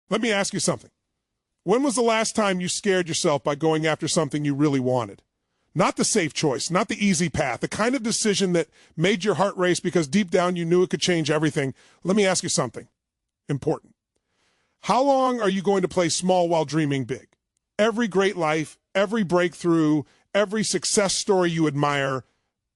Let me ask you something. When was the last time you scared yourself by going after something you really wanted? Not the safe choice, not the easy path, the kind of decision that made your heart race because deep down you knew it could change everything. Let me ask you something important. How long are you going to play small while dreaming big? Every great life, every breakthrough, every success story you admire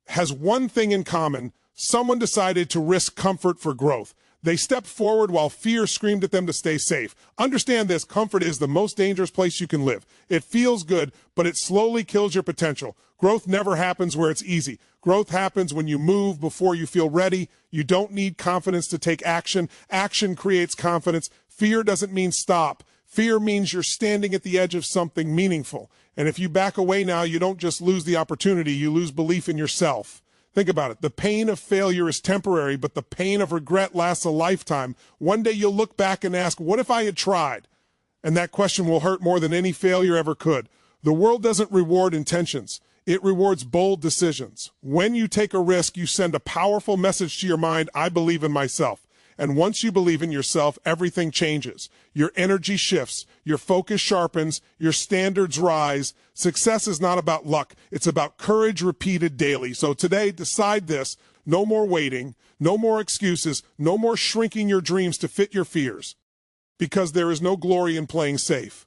has one thing in common. Someone decided to risk comfort for growth. They stepped forward while fear screamed at them to stay safe. Understand this, comfort is the most dangerous place you can live. It feels good, but it slowly kills your potential. Growth never happens where it's easy. Growth happens when you move before you feel ready. You don't need confidence to take action. Action creates confidence. Fear doesn't mean stop. Fear means you're standing at the edge of something meaningful. And if you back away now, you don't just lose the opportunity, you lose belief in yourself. Think about it. The pain of failure is temporary, but the pain of regret lasts a lifetime. One day you'll look back and ask, what if I had tried? And that question will hurt more than any failure ever could. The world doesn't reward intentions. It rewards bold decisions. When you take a risk, you send a powerful message to your mind, I believe in myself. And once you believe in yourself, everything changes. Your energy shifts, your focus sharpens, your standards rise. Success is not about luck. It's about courage repeated daily. So today, decide this. No more waiting, no more excuses, no more shrinking your dreams to fit your fears. Because there is no glory in playing safe.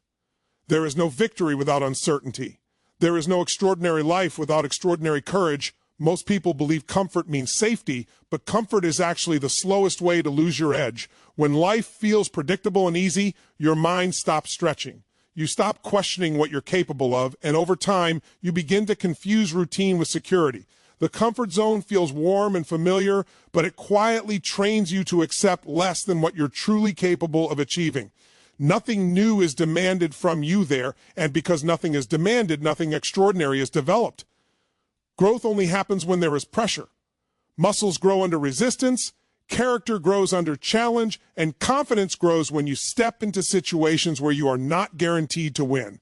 There is no victory without uncertainty. There is no extraordinary life without extraordinary courage. Most people believe comfort means safety, but comfort is actually the slowest way to lose your edge. When life feels predictable and easy, your mind stops stretching. You stop questioning what you're capable of, and over time, you begin to confuse routine with security. The comfort zone feels warm and familiar, but it quietly trains you to accept less than what you're truly capable of achieving. Nothing new is demanded from you there, and because nothing is demanded, nothing extraordinary is developed. Growth only happens when there is pressure. Muscles grow under resistance, character grows under challenge, and confidence grows when you step into situations where you are not guaranteed to win.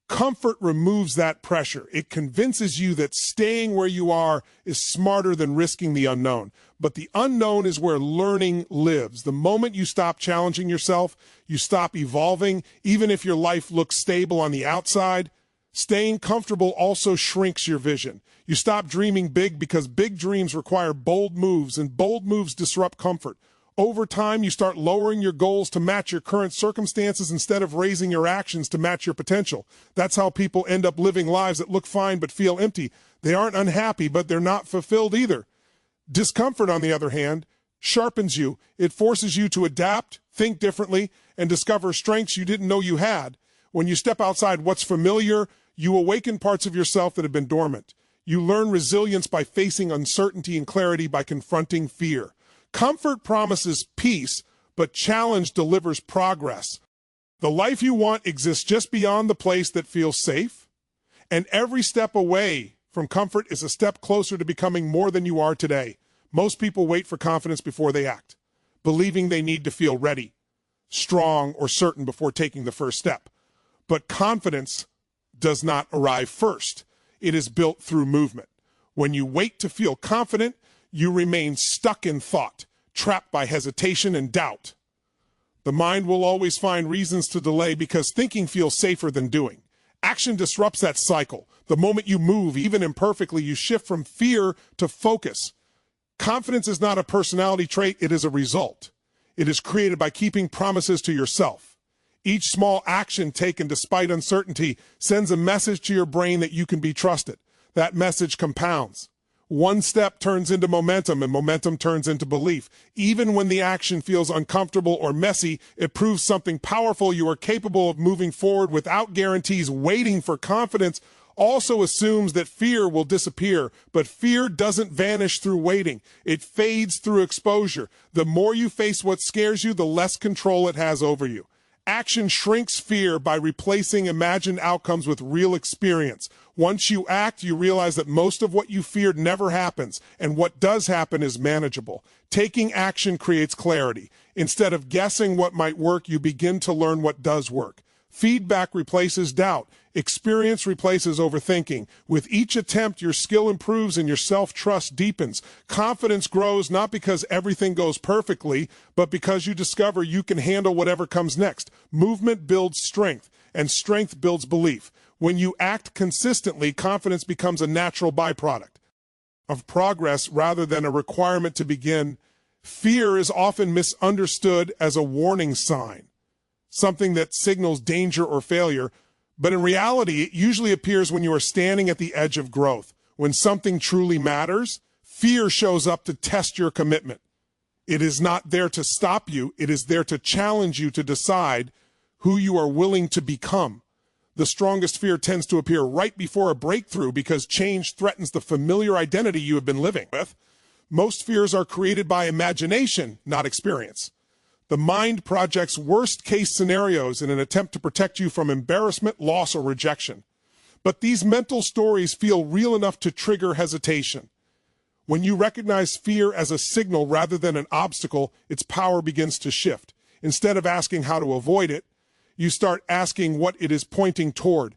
Comfort removes that pressure. It convinces you that staying where you are is smarter than risking the unknown. But the unknown is where learning lives. The moment you stop challenging yourself, you stop evolving, even if your life looks stable on the outside. Staying comfortable also shrinks your vision. You stop dreaming big because big dreams require bold moves, and bold moves disrupt comfort. Over time, you start lowering your goals to match your current circumstances instead of raising your actions to match your potential. That's how people end up living lives that look fine but feel empty. They aren't unhappy, but they're not fulfilled either. Discomfort, on the other hand, sharpens you. It forces you to adapt, think differently, and discover strengths you didn't know you had. When you step outside what's familiar, you awaken parts of yourself that have been dormant. You learn resilience by facing uncertainty and clarity by confronting fear. Comfort promises peace, but challenge delivers progress. The life you want exists just beyond the place that feels safe, and every step away from comfort is a step closer to becoming more than you are today. Most people wait for confidence before they act, believing they need to feel ready, strong, or certain before taking the first step. But confidence does not arrive first. It is built through movement. When you wait to feel confident, you remain stuck in thought, trapped by hesitation and doubt. The mind will always find reasons to delay because thinking feels safer than doing. Action disrupts that cycle. The moment you move, even imperfectly, you shift from fear to focus. Confidence is not a personality trait, it is a result. It is created by keeping promises to yourself. Each small action taken despite uncertainty sends a message to your brain that you can be trusted. That message compounds. One step turns into momentum, and momentum turns into belief. Even when the action feels uncomfortable or messy, it proves something powerful. You are capable of moving forward without guarantees. Waiting for confidence also assumes that fear will disappear, but fear doesn't vanish through waiting. It fades through exposure. The more you face what scares you, the less control it has over you. Action shrinks fear by replacing imagined outcomes with real experience. Once you act, you realize that most of what you feared never happens, and what does happen is manageable. Taking action creates clarity. Instead of guessing what might work, you begin to learn what does work. Feedback replaces doubt. Experience replaces overthinking. With each attempt, your skill improves and your self-trust deepens. Confidence grows not because everything goes perfectly, but because you discover you can handle whatever comes next. Movement builds strength, and strength builds belief. When you act consistently, confidence becomes a natural byproduct of progress rather than a requirement to begin. Fear is often misunderstood as a warning sign, something that signals danger or failure, but in reality, it usually appears when you are standing at the edge of growth. When something truly matters, fear shows up to test your commitment. It is not there to stop you, it is there to challenge you to decide who you are willing to become. The strongest fear tends to appear right before a breakthrough because change threatens the familiar identity you have been living with. Most fears are created by imagination, not experience. The mind projects worst-case scenarios in an attempt to protect you from embarrassment, loss, or rejection. But these mental stories feel real enough to trigger hesitation. When you recognize fear as a signal rather than an obstacle, its power begins to shift. Instead of asking how to avoid it, you start asking what it is pointing toward.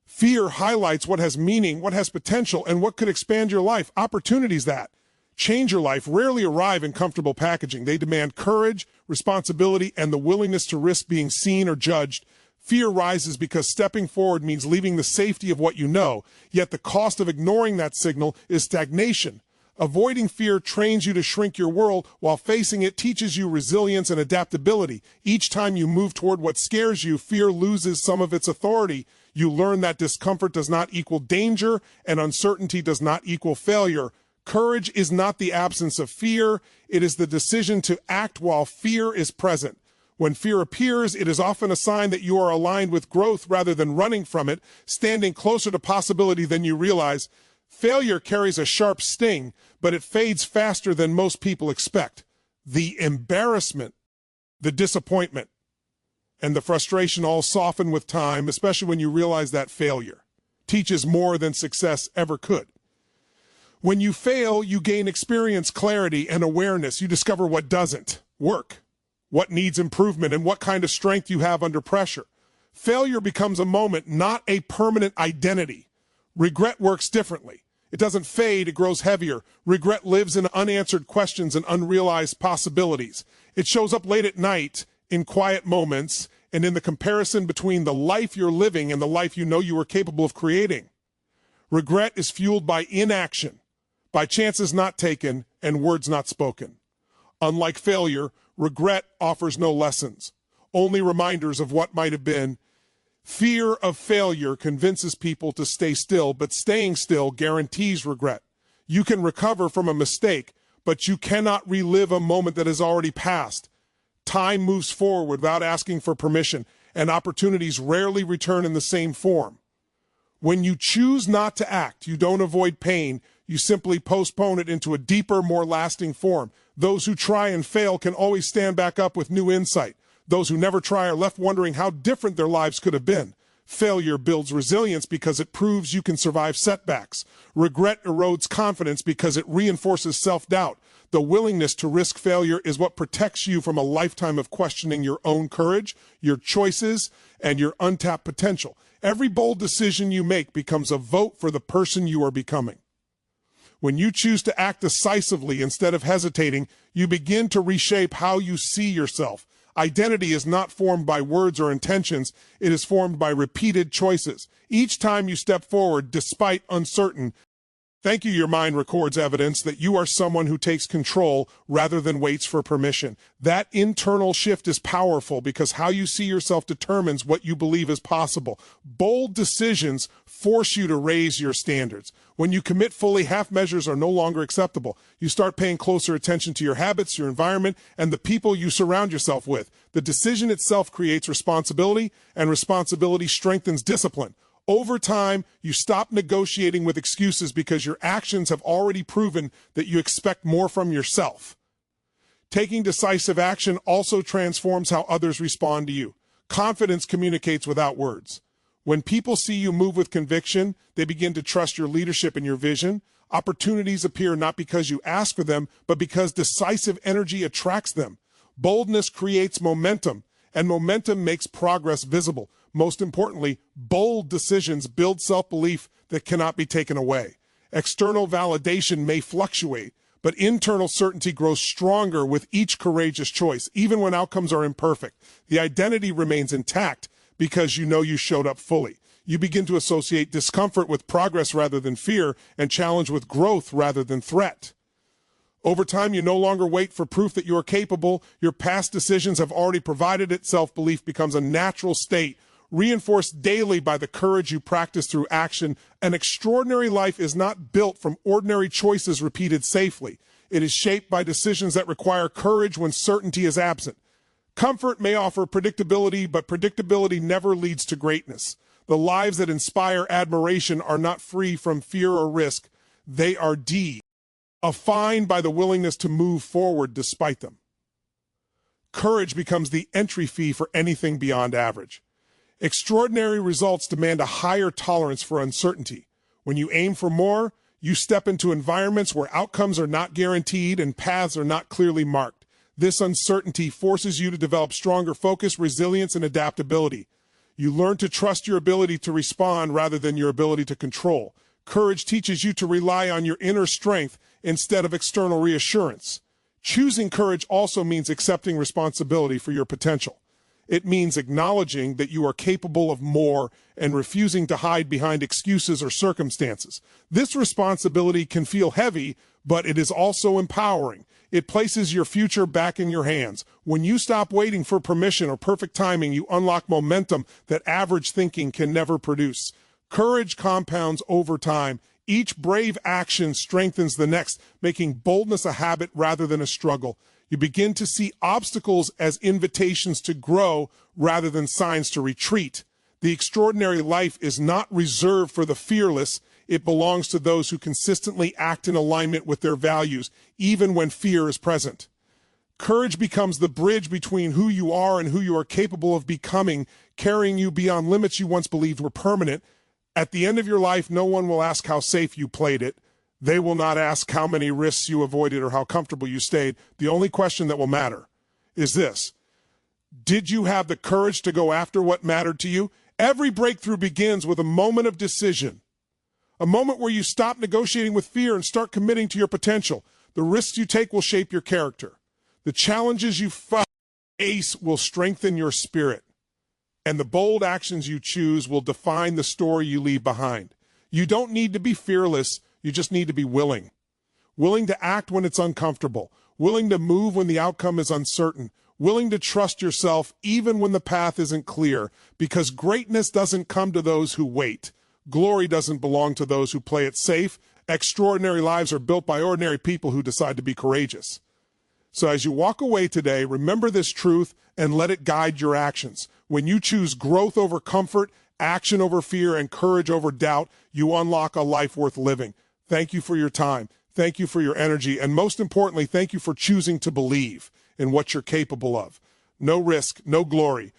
Fear highlights what has meaning, what has potential, and what could expand your life. Opportunities that change your life rarely arrive in comfortable packaging. They demand courage, responsibility, and the willingness to risk being seen or judged. Fear rises because stepping forward means leaving the safety of what you know, yet the cost of ignoring that signal is stagnation. Avoiding fear trains you to shrink your world, while facing it teaches you resilience and adaptability. Each time you move toward what scares you, fear loses some of its authority. You learn that discomfort does not equal danger, and uncertainty does not equal failure. Courage is not the absence of fear, it is the decision to act while fear is present. When fear appears, it is often a sign that you are aligned with growth rather than running from it, standing closer to possibility than you realize. Failure carries a sharp sting, but it fades faster than most people expect. The embarrassment, the disappointment, and the frustration all soften with time, especially when you realize that failure teaches more than success ever could. When you fail, you gain experience, clarity, and awareness. You discover what doesn't work, what needs improvement, and what kind of strength you have under pressure. Failure becomes a moment, not a permanent identity. Regret works differently. It doesn't fade, it grows heavier. Regret lives in unanswered questions and unrealized possibilities. It shows up late at night, in quiet moments, and in the comparison between the life you're living and the life you know you are capable of creating. Regret is fueled by inaction, by chances not taken and words not spoken. Unlike failure, regret offers no lessons, only reminders of what might have been. Fear of failure convinces people to stay still, but staying still guarantees regret. You can recover from a mistake, but you cannot relive a moment that has already passed. Time moves forward without asking for permission, and opportunities rarely return in the same form. When you choose not to act, you don't avoid pain, you simply postpone it into a deeper, more lasting form. Those who try and fail can always stand back up with new insight. Those who never try are left wondering how different their lives could have been. Failure builds resilience because it proves you can survive setbacks. Regret erodes confidence because it reinforces self-doubt. The willingness to risk failure is what protects you from a lifetime of questioning your own courage, your choices, and your untapped potential. Every bold decision you make becomes a vote for the person you are becoming. When you choose to act decisively instead of hesitating, you begin to reshape how you see yourself. Identity is not formed by words or intentions, it is formed by repeated choices. Each time you step forward, despite uncertain, thank you, your mind records evidence that you are someone who takes control rather than waits for permission. That internal shift is powerful because how you see yourself determines what you believe is possible. Bold decisions force you to raise your standards. When you commit fully, half measures are no longer acceptable. You start paying closer attention to your habits, your environment, and the people you surround yourself with. The decision itself creates responsibility, and responsibility strengthens discipline. Over time, you stop negotiating with excuses because your actions have already proven that you expect more from yourself. Taking decisive action also transforms how others respond to you. Confidence communicates without words. When people see you move with conviction, they begin to trust your leadership and your vision. Opportunities appear not because you ask for them, but because decisive energy attracts them. Boldness creates momentum, and momentum makes progress visible. Most importantly, bold decisions build self-belief that cannot be taken away. External validation may fluctuate, but internal certainty grows stronger with each courageous choice, even when outcomes are imperfect. The identity remains intact because you know you showed up fully. You begin to associate discomfort with progress rather than fear, and challenge with growth rather than threat. Over time, you no longer wait for proof that you are capable. Your past decisions have already provided it. Self-belief becomes a natural state, reinforced daily by the courage you practice through action. An extraordinary life is not built from ordinary choices repeated safely. It is shaped by decisions that require courage when certainty is absent. Comfort may offer predictability, but predictability never leads to greatness. The lives that inspire admiration are not free from fear or risk. They are defined by the willingness to move forward despite them. Courage becomes the entry fee for anything beyond average. Extraordinary results demand a higher tolerance for uncertainty. When you aim for more, you step into environments where outcomes are not guaranteed and paths are not clearly marked. This uncertainty forces you to develop stronger focus, resilience, and adaptability. You learn to trust your ability to respond rather than your ability to control. Courage teaches you to rely on your inner strength instead of external reassurance. Choosing courage also means accepting responsibility for your potential. It means acknowledging that you are capable of more and refusing to hide behind excuses or circumstances. This responsibility can feel heavy, but it is also empowering. It places your future back in your hands. When you stop waiting for permission or perfect timing, you unlock momentum that average thinking can never produce. Courage compounds over time. Each brave action strengthens the next, making boldness a habit rather than a struggle. You begin to see obstacles as invitations to grow rather than signs to retreat. The extraordinary life is not reserved for the fearless. It belongs to those who consistently act in alignment with their values, even when fear is present. Courage becomes the bridge between who you are and who you are capable of becoming, carrying you beyond limits you once believed were permanent. At the end of your life, no one will ask how safe you played it. They will not ask how many risks you avoided or how comfortable you stayed. The only question that will matter is this: did you have the courage to go after what mattered to you? Every breakthrough begins with a moment of decision, a moment where you stop negotiating with fear and start committing to your potential. The risks you take will shape your character. The challenges you face will strengthen your spirit. And the bold actions you choose will define the story you leave behind. You don't need to be fearless. You just need to be willing. Willing to act when it's uncomfortable. Willing to move when the outcome is uncertain. Willing to trust yourself even when the path isn't clear. Because greatness doesn't come to those who wait. Glory doesn't belong to those who play it safe. Extraordinary lives are built by ordinary people who decide to be courageous. So as you walk away today, remember this truth and let it guide your actions. When you choose growth over comfort, action over fear, and courage over doubt, you unlock a life worth living. Thank you for your time. Thank you for your energy. And most importantly, thank you for choosing to believe in what you're capable of. No risk, no glory.